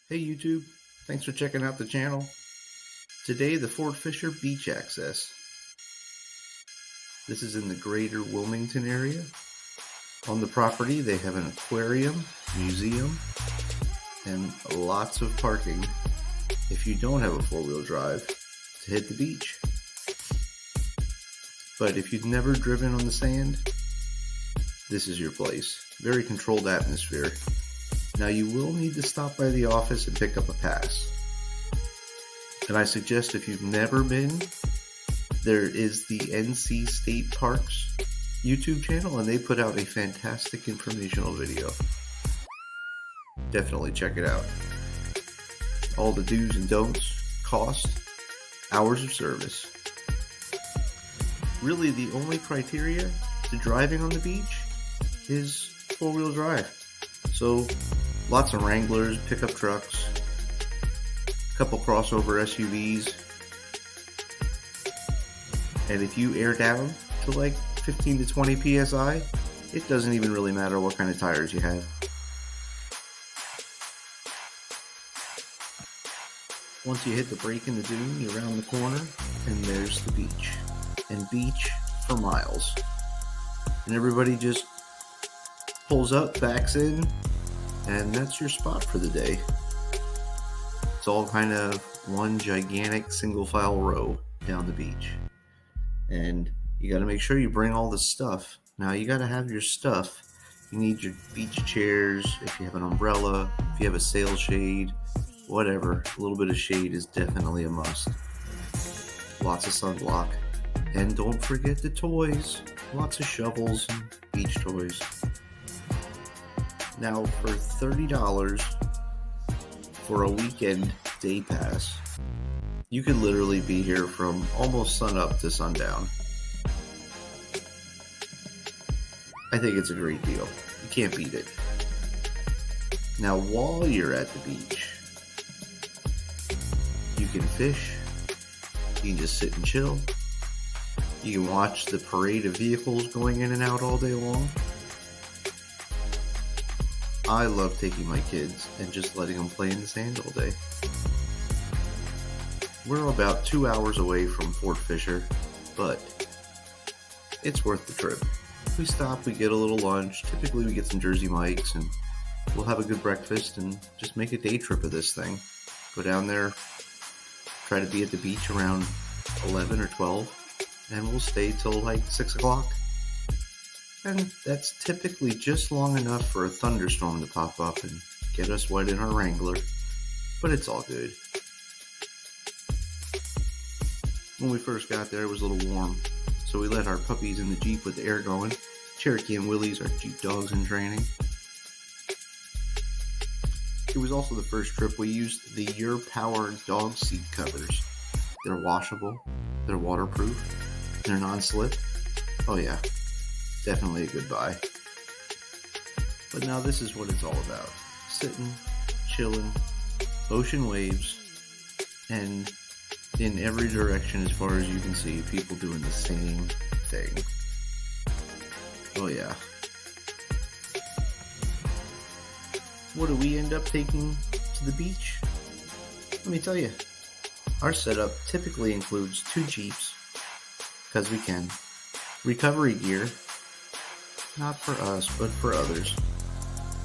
Hey YouTube, thanks for checking out the channel. Today the Fort Fisher Beach Access. This is in the greater Wilmington area. On the property they have an aquarium, museum, and lots of parking if you don't have a four-wheel drive to hit the beach. But if you've never driven on the sand, this is your place. Very controlled atmosphere. Now you will need to stop by the office and pick up a pass. And I suggest if you've never been, there is the NC State Parks YouTube channel and they put out a fantastic informational video. Definitely check it out. All the do's and don'ts, cost, hours of service. Really the only criteria to driving on the beach is four-wheel drive. So lots of Wranglers, pickup trucks, a couple crossover SUVs, and if you air down to like 15 to 20 PSI, it doesn't even really matter what kind of tires you have. Once you hit the break in the dune, you're around the corner, and there's the beach. And beach for miles. And everybody just pulls up, backs in, and that's your spot for the day. It's all kind of one gigantic single file row down the beach. And you got to make sure you bring all the stuff. Now you got to have your stuff. You need your beach chairs, if you have an umbrella, if you have a sail shade, whatever. A little bit of shade is definitely a must. Lots of sunblock. And don't forget the toys. Lots of shovels and beach toys. Now for $30 for a weekend day pass, you could literally be here from almost sunup to sundown. I think it's a great deal. You can't beat it. Now while you're at the beach, you can fish, you can just sit and chill, you can watch the parade of vehicles going in and out all day long. I love taking my kids and just letting them play in the sand all day. We're about 2 hours away from Fort Fisher, but it's worth the trip. We stop, we get a little lunch. Typically we get some Jersey Mike's and we'll have a good breakfast and just make a day trip of this thing. Go down there, try to be at the beach around 11 or 12, and we'll stay till like 6 o'clock. And that's typically just long enough for a thunderstorm to pop up and get us wet in our Wrangler, but it's all good. When we first got there, it was a little warm, so we let our puppies in the Jeep with the air going. Cherokee and Willie's are Jeep dogs in training. It was also the first trip we used the Your Power dog seat covers. They're washable, they're waterproof, they're non-slip. Oh yeah. Definitely a good buy. But now this is what it's all about. Sitting, chilling, ocean waves, and in every direction as far as you can see, people doing the same thing. Oh yeah. What do we end up taking to the beach? Let me tell you. Our setup typically includes 2 Jeeps, because we can, recovery gear, not for us, but for others.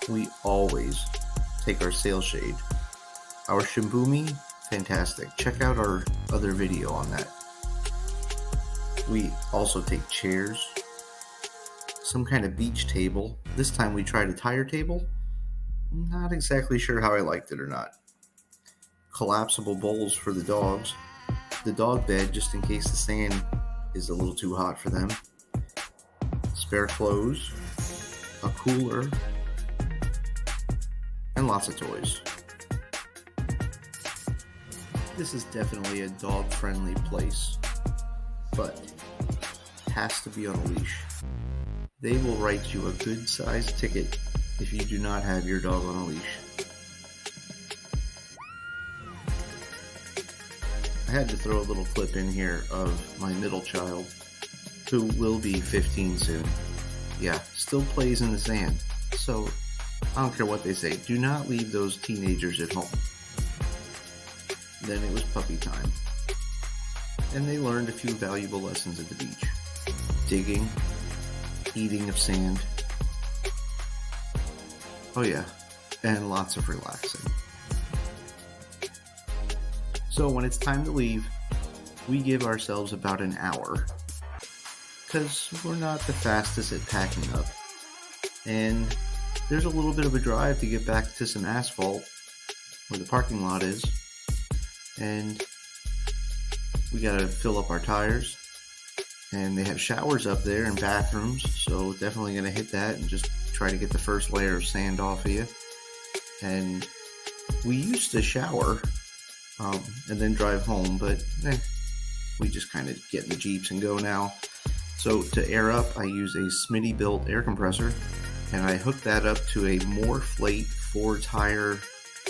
We always take our sail shade. Our Shimbumi, fantastic. Check out our other video on that. We also take chairs, some kind of beach table. This time we tried a tire table. Not exactly sure how I liked it or not. Collapsible bowls for the dogs. The dog bed, just in case the sand is a little too hot for them. Spare clothes, a cooler, and lots of toys. This is definitely a dog-friendly place, but it has to be on a leash. They will write you a good-sized ticket if you do not have your dog on a leash. I had to throw a little clip in here of my middle child, who will be 15 soon. Yeah, still plays in the sand. So I don't care what they say. Do not leave those teenagers at home. Then it was puppy time. And they learned a few valuable lessons at the beach. Digging, eating of sand. Oh yeah, and lots of relaxing. So when it's time to leave, we give ourselves about an hour. Because we're not the fastest at packing up. And there's a little bit of a drive to get back to some asphalt where the parking lot is. And we gotta fill up our tires. And they have showers up there and bathrooms, so definitely gonna hit that and just try to get the first layer of sand off of you. And we used to shower and then drive home, but we just kind of get in the Jeeps and go now. So to air up, I use a Smitty built air compressor, and I hook that up to a Morflate 4-tire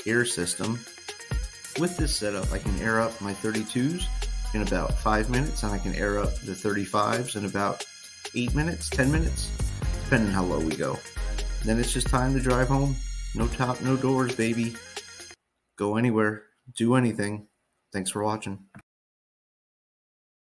air system. With this setup, I can air up my 32s in about 5 minutes, and I can air up the 35s in about 8 minutes, 10 minutes, depending how low we go. Then it's just time to drive home. No top, no doors, baby. Go anywhere, do anything. Thanks for watching.